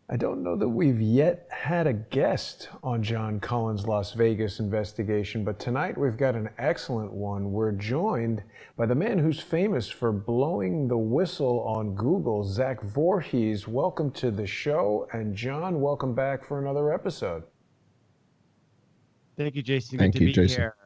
I don't know that we've yet had a guest on John Cullen's Las Vegas investigation, but tonight we've got an excellent one. We're joined by the man who's famous for blowing the whistle on Google, Zach Vorhies. Welcome to the show, and John, welcome back for another episode. Thank you, Jason. Thank Good to you, be Jason. here.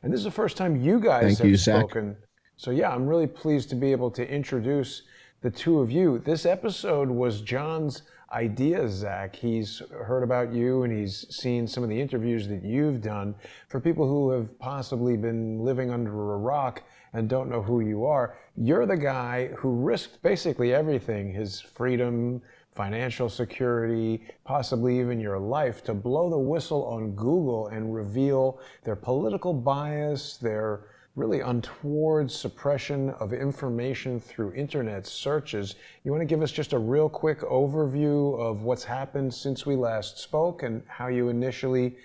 And this is the first time you guys Thank you, have Zach. spoken. So yeah, I'm really pleased to be able to introduce the two of you. This episode was John's idea, Zach. He's heard about you and he's seen some of the interviews that you've done. For people who have possibly been living under a rock and don't know who you are, you're the guy who risked basically everything, his freedom, financial security, possibly even your life, to blow the whistle on Google and reveal their political bias, their really untoward suppression of information through internet searches. You want to give us just a real quick overview of what's happened since we last spoke and how you initially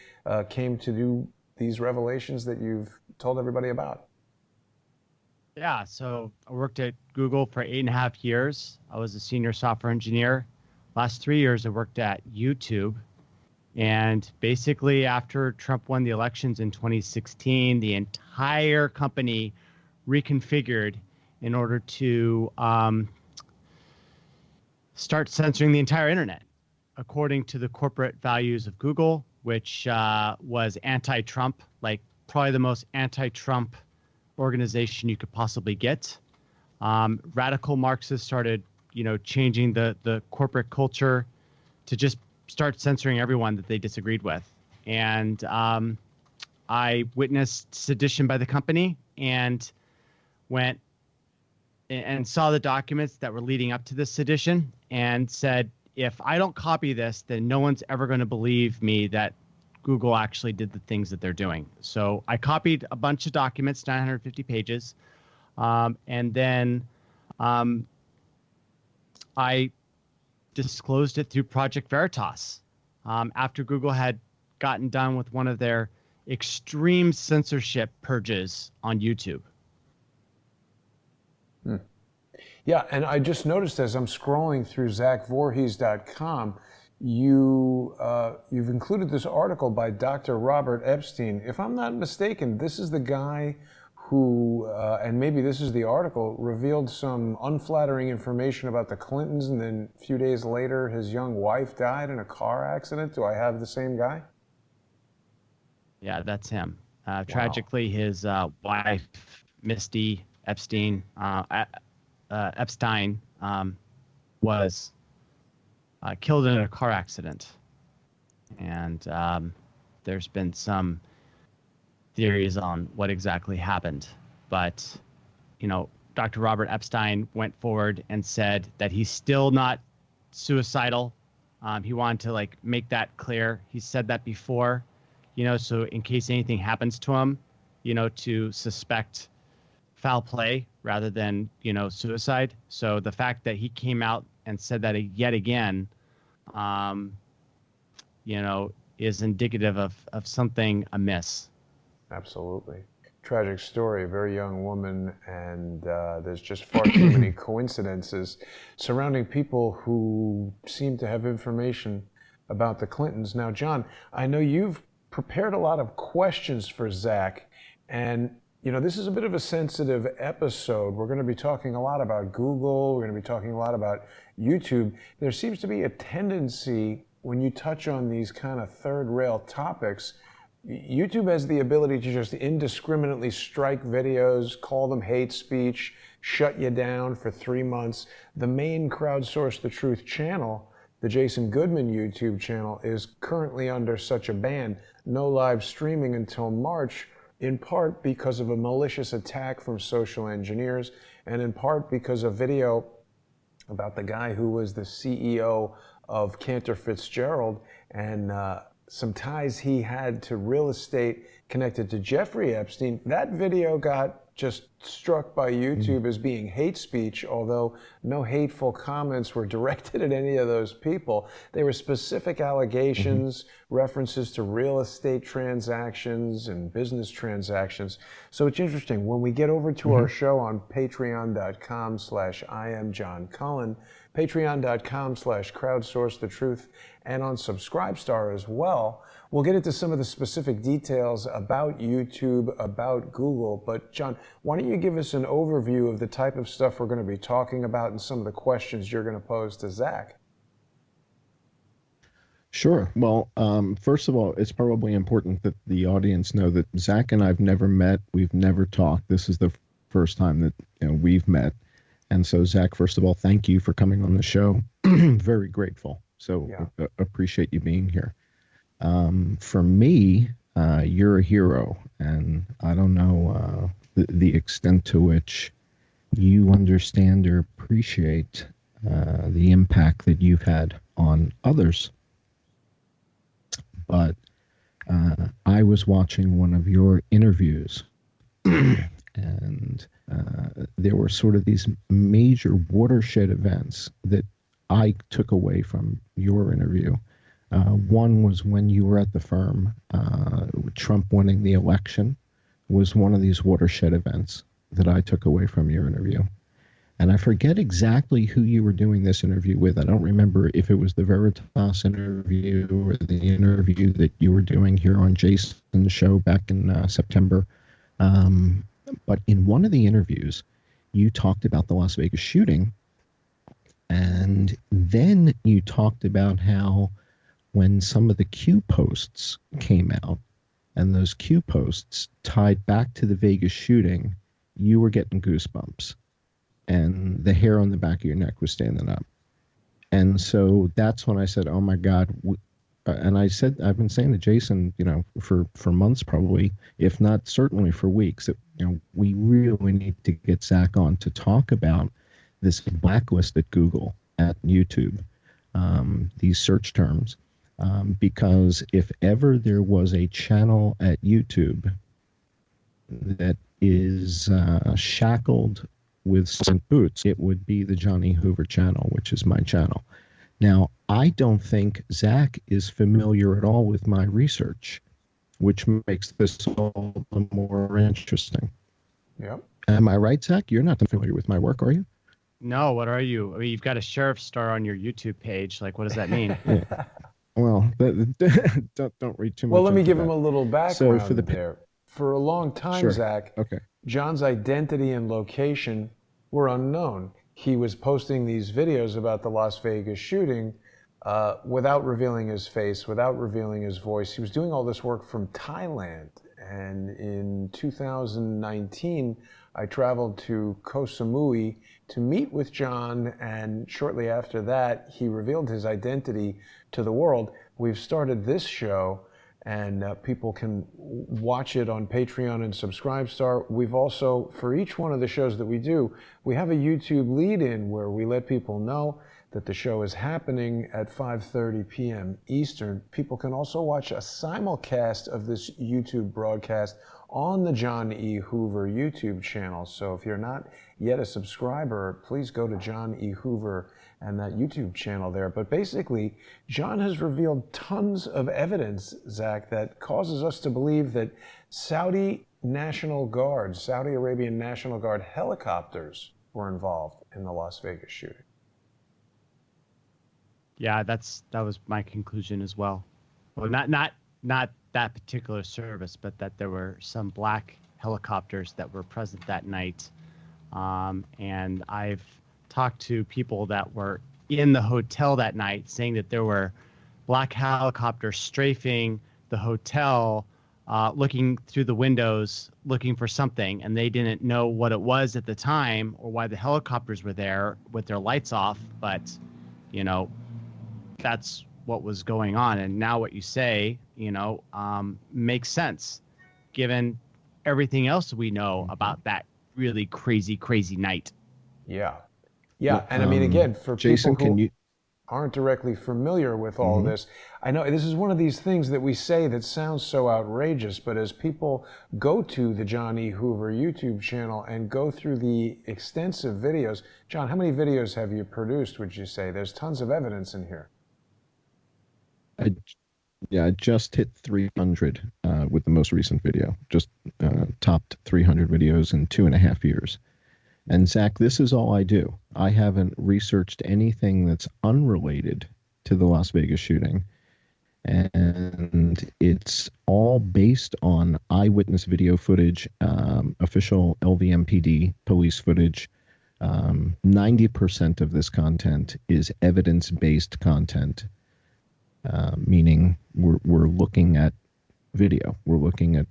came to do these revelations that you've told everybody about? Yeah, so I worked at Google for 8.5 years. I was a senior software engineer. Last 3 years, I worked at YouTube. And basically, after Trump won the elections in 2016, the entire company reconfigured in order to start censoring the entire internet, according to the corporate values of Google, which was anti-Trump, like probably the most anti-Trump organization you could possibly get. Radical Marxists started, changing the corporate culture to just start censoring everyone that they disagreed with. And I witnessed sedition by the company and went and saw the documents that were leading up to this sedition and said, if I don't copy this, then no one's ever going to believe me that Google actually did the things that they're doing. So I copied a bunch of documents, 950 pages, and then I disclosed it through Project Veritas after Google had gotten done with one of their extreme censorship purges on YouTube. Yeah, and I just noticed as I'm scrolling through zachvorhies.com, you've included this article by Dr. Robert Epstein. If I'm not mistaken, this is the guy who, and maybe this is the article, revealed some unflattering information about the Clintons, and then a few days later his young wife died in a car accident. Do I have the same guy? Yeah, that's him. Tragically, his wife, Misty Epstein, was killed in a car accident. And there's been some theories on what exactly happened. But, Dr. Robert Epstein went forward and said that he's still not suicidal. He wanted to make that clear. He said that before, so in case anything happens to him, to suspect foul play rather than, suicide. So the fact that he came out and said that yet again, is indicative of something amiss. Absolutely. Tragic story, a very young woman, and there's just far too many coincidences surrounding people who seem to have information about the Clintons. Now, John, I know you've prepared a lot of questions for Zach, and this is a bit of a sensitive episode. We're going to be talking a lot about Google. We're going to be talking a lot about YouTube. There seems to be a tendency when you touch on these kind of third rail topics, YouTube has the ability to just indiscriminately strike videos, call them hate speech, shut you down for 3 months. The main Crowdsource the Truth channel, the Jason Goodman YouTube channel, is currently under such a ban. No live streaming until March, in part because of a malicious attack from social engineers, and in part because of video about the guy who was the CEO of Cantor Fitzgerald and some ties he had to real estate connected to Jeffrey Epstein. That video got just struck by YouTube as being hate speech, although no hateful comments were directed at any of those people. They were specific allegations, references to real estate transactions and business transactions. So it's interesting. When we get over to our show on patreon.com/IamJohnCullen, patreon.com/crowdsourcethetruth, and on Subscribestar as well, we'll get into some of the specific details about YouTube, about Google. But John, why don't you give us an overview of the type of stuff we're going to be talking about and some of the questions you're going to pose to Zach? Sure. Well, first of all, it's probably important that the audience know that Zach and I've never met. We've never talked. This is the first time that we've met. And so, Zach, first of all, thank you for coming on the show. Very grateful. So appreciate you being here. For me, you're a hero, and I don't know the extent to which you understand or appreciate the impact that you've had on others. But I was watching one of your interviews, and there were sort of these major watershed events that I took away from your interview. One was when you were at the firm. Trump winning the election was one of these watershed events that I took away from your interview. And I forget exactly who you were doing this interview with. I don't remember if it was the Veritas interview or the interview that you were doing here on Jason's show back in September. But in one of the interviews, you talked about the Las Vegas shooting. And then you talked about how when some of the Q posts came out, and those Q posts tied back to the Vegas shooting, you were getting goosebumps. And the hair on the back of your neck was standing up. And so that's when I said, oh my God. And I said, I've been saying to Jason, for months probably, if not certainly for weeks, that, we really need to get Zach on to talk about this blacklist at Google, at YouTube, these search terms. Because if ever there was a channel at YouTube that is shackled with cement boots, it would be the Johnny Hoover channel, which is my channel. Now, I don't think Zach is familiar at all with my research, which makes this all the more interesting. Yep. Am I right, Zach? You're not familiar with my work, are you? No, what are you? I mean, you've got a sheriff star on your YouTube page. Like, what does that mean? Yeah. Well, don't read too much. Well, let me give that. him a little background there. For a long time, Sure. Zach, Okay. John's identity and location were unknown. He was posting these videos about the Las Vegas shooting without revealing his face, without revealing his voice. He was doing all this work from Thailand. And in 2019, I traveled to Koh Samui to meet with John, and shortly after that, he revealed his identity to the world. We've started this show, and people can watch it on Patreon and Subscribestar. We've also, for each one of the shows that we do, we have a YouTube lead-in where we let people know that the show is happening at 5:30 p.m. Eastern. People can also watch a simulcast of this YouTube broadcast on the John E. Hoover YouTube channel. So if you're not yet a subscriber, please go to John E. Hoover and that YouTube channel there. But basically, John has revealed tons of evidence, Zach, that causes us to believe that Saudi National Guard, Saudi Arabian National Guard helicopters were involved in the Las Vegas shooting. Yeah, that was my conclusion as well. Well, not that particular service, but that there were some black helicopters that were present that night. And I've talked to people that were in the hotel that night saying that there were black helicopters strafing the hotel, looking through the windows, looking for something, and they didn't know what it was at the time or why the helicopters were there with their lights off. But, that's what was going on. And now what you say, makes sense given everything else we know about that really crazy, crazy night. Yeah. Yeah. And I mean, again, for Jason, people who... aren't directly familiar with all of this, I know this is one of these things that we say that sounds so outrageous, but as people go to the John E. Hoover YouTube channel and go through the extensive videos, John, how many videos have you produced, would you say? There's tons of evidence in here. I just hit 300 with the most recent video. Just topped 300 videos in 2.5 years. And Zach, this is all I do. I haven't researched anything that's unrelated to the Las Vegas shooting. And it's all based on eyewitness video footage, official LVMPD police footage. 90% of this content is evidence-based content, meaning we're looking at video. We're looking at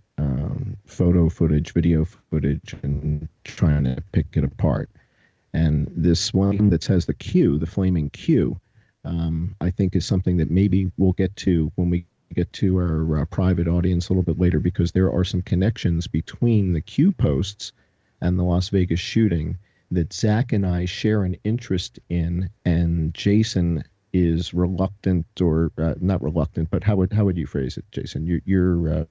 photo footage, video footage, and trying to pick it apart. And this one that says the Q, the flaming Q, I think is something that maybe we'll get to when we get to our private audience a little bit later, because there are some connections between the Q posts and the Las Vegas shooting that Zach and I share an interest in, and Jason is reluctant, or not reluctant, but how would you phrase it, Jason? You're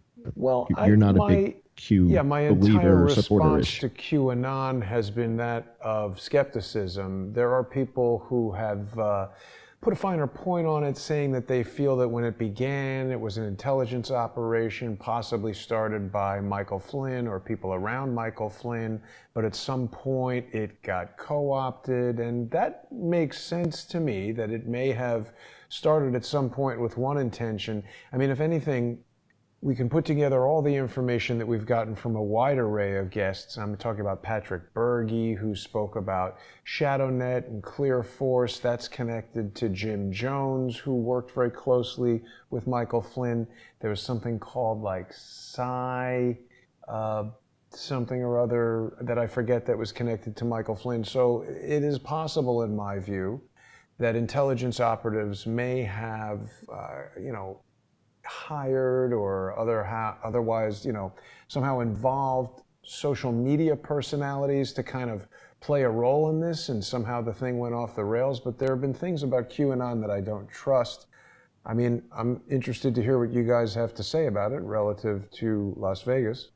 not a big Q my believer entire or supporter-ish. response to QAnon has been that of skepticism. There are people who have put a finer point on it, saying that they feel that when it began, it was an intelligence operation, possibly started by Michael Flynn or people around Michael Flynn, but at some point it got co-opted, and that makes sense to me, that it may have started at some point with one intention. I mean, if anything, we can put together all the information that we've gotten from a wide array of guests. I'm talking about Patrick Berge, who spoke about ShadowNet and Clear Force. That's connected to Jim Jones, who worked very closely with Michael Flynn. There was something called like Psi, something or other that I forget, that was connected to Michael Flynn. So it is possible, in my view, that intelligence operatives may have, hired or otherwise, somehow involved social media personalities to kind of play a role in this, and somehow the thing went off the rails. But there have been things about QAnon that I don't trust. I mean, I'm interested to hear what you guys have to say about it relative to Las Vegas.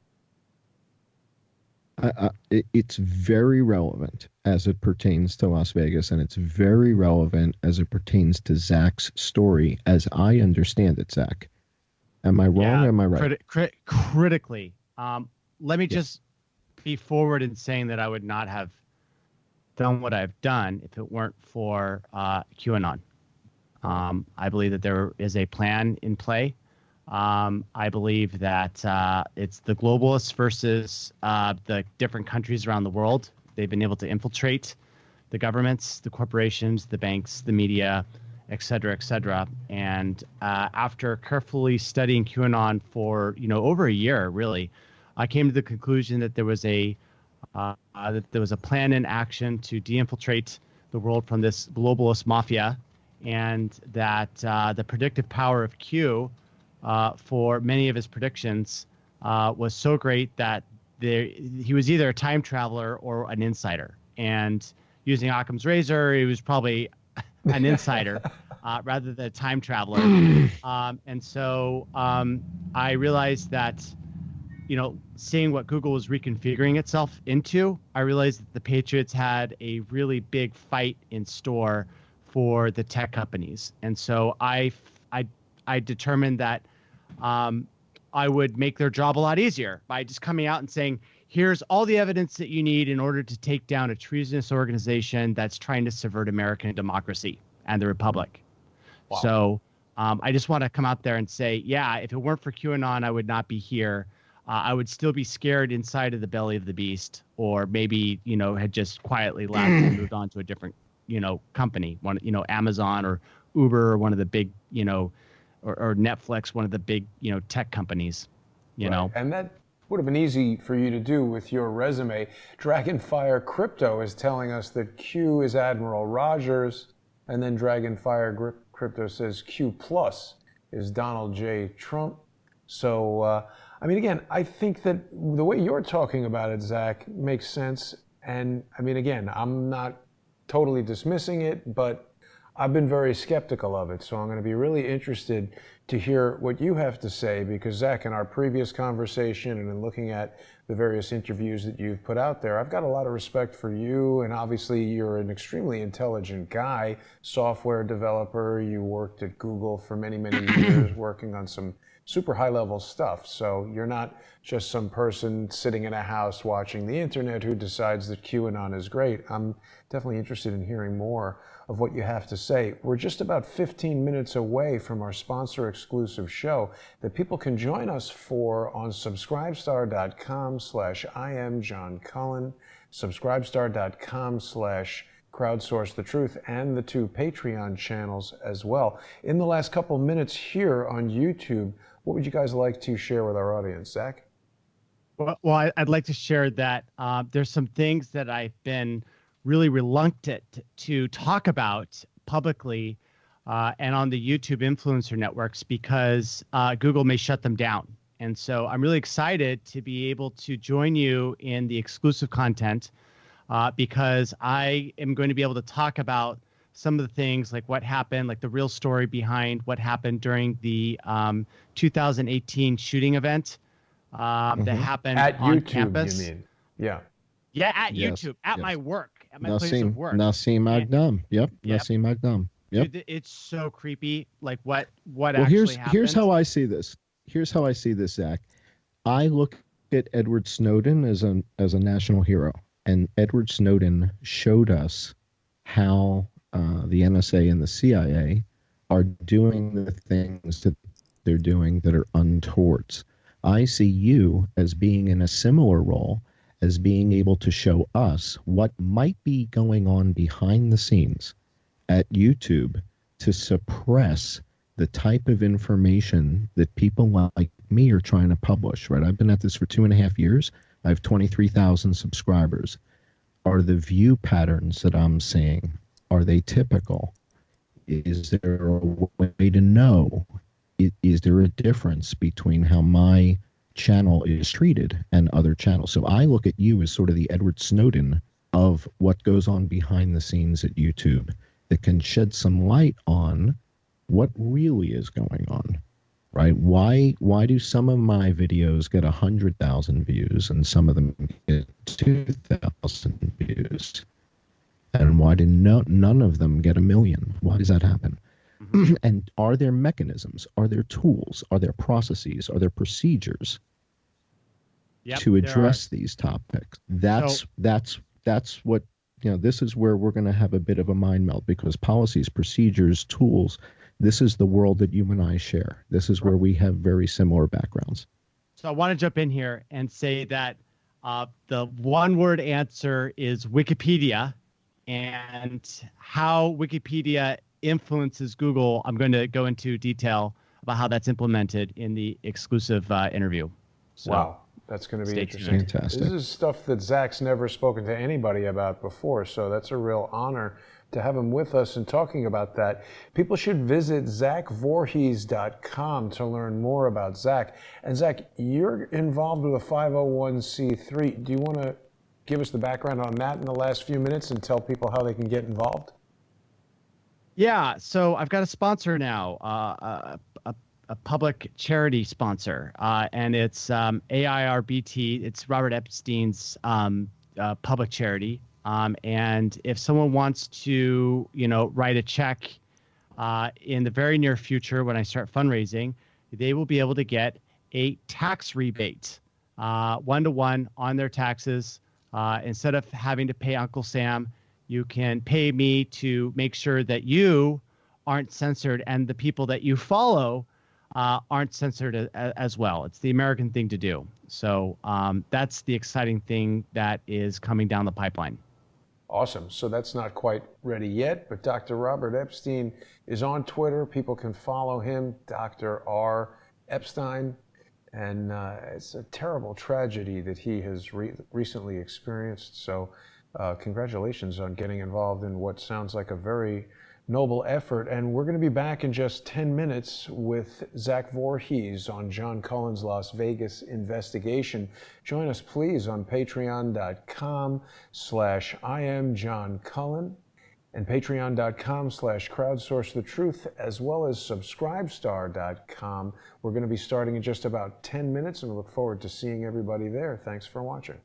It's very relevant as it pertains to Las Vegas, and it's very relevant as it pertains to Zach's story, as I understand it, Zach. Am I wrong or am I right? Critically. Let me just be forward in saying that I would not have done what I've done if it weren't for QAnon. I believe that there is a plan in play. I believe that it's the globalists versus the different countries around the world. They've been able to infiltrate the governments, the corporations, the banks, the media, et cetera, et cetera. And after carefully studying QAnon for over a year, really, I came to the conclusion that there was a plan in action to de-infiltrate the world from this globalist mafia, and that the predictive power of Q for many of his predictions was so great that he was either a time traveler or an insider. And using Occam's razor, he was probably an insider rather than a time traveler. And so I realized that, seeing what Google was reconfiguring itself into, I realized that the Patriots had a really big fight in store for the tech companies. And so I determined that I would make their job a lot easier by just coming out and saying, here's all the evidence that you need in order to take down a treasonous organization that's trying to subvert American democracy and the Republic. Wow. So I just want to come out there and say, yeah, if it weren't for QAnon, I would not be here. I would still be scared inside of the belly of the beast, or maybe, had just quietly left and moved on to a different, company, one, Amazon or Uber, or one of the big, or Netflix, one of the big, tech companies, you know. And that would have been easy for you to do with your resume. Dragonfire Crypto is telling us that Q is Admiral Rogers, and then Dragonfire Crypto says Q plus is Donald J. Trump. So, I mean, again, I think that the way you're talking about it, Zach, makes sense. And I mean, again, I'm not totally dismissing it, but I've been very skeptical of it, so I'm going to be really interested to hear what you have to say, because Zach, in our previous conversation and in looking at the various interviews that you've put out there, I've got a lot of respect for you, and obviously you're an extremely intelligent guy, software developer. You worked at Google for many, many years working on some super high-level stuff. So you're not just some person sitting in a house watching the internet who decides that QAnon is great. I'm definitely interested in hearing more of what you have to say. We're just about 15 minutes away from our sponsor-exclusive show that people can join us for on subscribestar.com/IamJohnCullen, subscribestar.com/Crowdsource the Truth, and the 2 Patreon channels as well. In the last couple minutes here on YouTube, what would you guys like to share with our audience, Zach? Well, I'd like to share that there's some things that I've been really reluctant to talk about publicly and on the YouTube influencer networks, because Google may shut them down. And so I'm really excited to be able to join you in the exclusive content because I am going to be able to talk about some of the things, like what happened, like the real story behind what happened during the 2018 shooting event that happened at on YouTube, campus. you mean? Yeah. Yeah, at Yes, YouTube, at yes. my work, at my place of work. Nasim And- Aghdam. Yep. Yep. Nasim Aghdam. Yep. Dude, it's so creepy. Like what Well, actually happened. here's how I see this. Here's how I see this, Zach. I look at Edward Snowden as a national hero, and Edward Snowden showed us how the NSA and the CIA are doing the things that they're doing that are untowards. I see you as being in a similar role, as being able to show us what might be going on behind the scenes at YouTube to suppress the type of information that people like me are trying to publish, right? I've been at this for 2.5 years. I have 23,000 subscribers. Are the view patterns that I'm seeing, are they typical? Is there a way to know? Is there a difference between how my channel is treated and other channels? So I look at you as sort of the Edward Snowden of what goes on behind the scenes at YouTube that can shed some light on what really is going on, right? Why do some of my videos get 100,000 views and some of them get 2,000 views? And why do none of them get 1 million? Why does that happen? And are there mechanisms? Are there tools? Are there processes? Are there procedures to address these topics? That's what, this is where we're going to have a bit of a mind melt, because policies, procedures, tools, this is the world that you and I share. This is where we have very similar backgrounds. So I want to jump in here and say that the one-word answer is Wikipedia, and how Wikipedia influences Google. I'm going to go into detail about how that's implemented in the exclusive interview. So, wow, that's going to be interesting. Fantastic. This is stuff that Zach's never spoken to anybody about before, so that's a real honor to have him with us and talking about that. People should visit ZachVorhies.com to learn more about Zach. And Zach, you're involved with a 501c3. Do you want to give us the background on that in the last few minutes and tell people how they can get involved? Yeah, so I've got a sponsor now, a public charity sponsor, and it's AIRBT. It's Robert Epstein's public charity. And if someone wants to, write a check in the very near future when I start fundraising, they will be able to get a tax rebate, 1-to-1 on their taxes. Instead of having to pay Uncle Sam, you can pay me to make sure that you aren't censored and the people that you follow aren't censored as well. It's the American thing to do. So that's the exciting thing that is coming down the pipeline. Awesome. So that's not quite ready yet, but Dr. Robert Epstein is on Twitter. People can follow him, Dr. R. Epstein. And it's a terrible tragedy that he has recently experienced. So congratulations on getting involved in what sounds like a very noble effort. And we're going to be back in just 10 minutes with Zach Vorhies on John Cullen's Las Vegas investigation. Join us, please, on patreon.com/IamJohnCullen. and patreon.com/crowdsourcethetruth, as well as subscribestar.com. We're going to be starting in just about 10 minutes, and we look forward to seeing everybody there. Thanks for watching.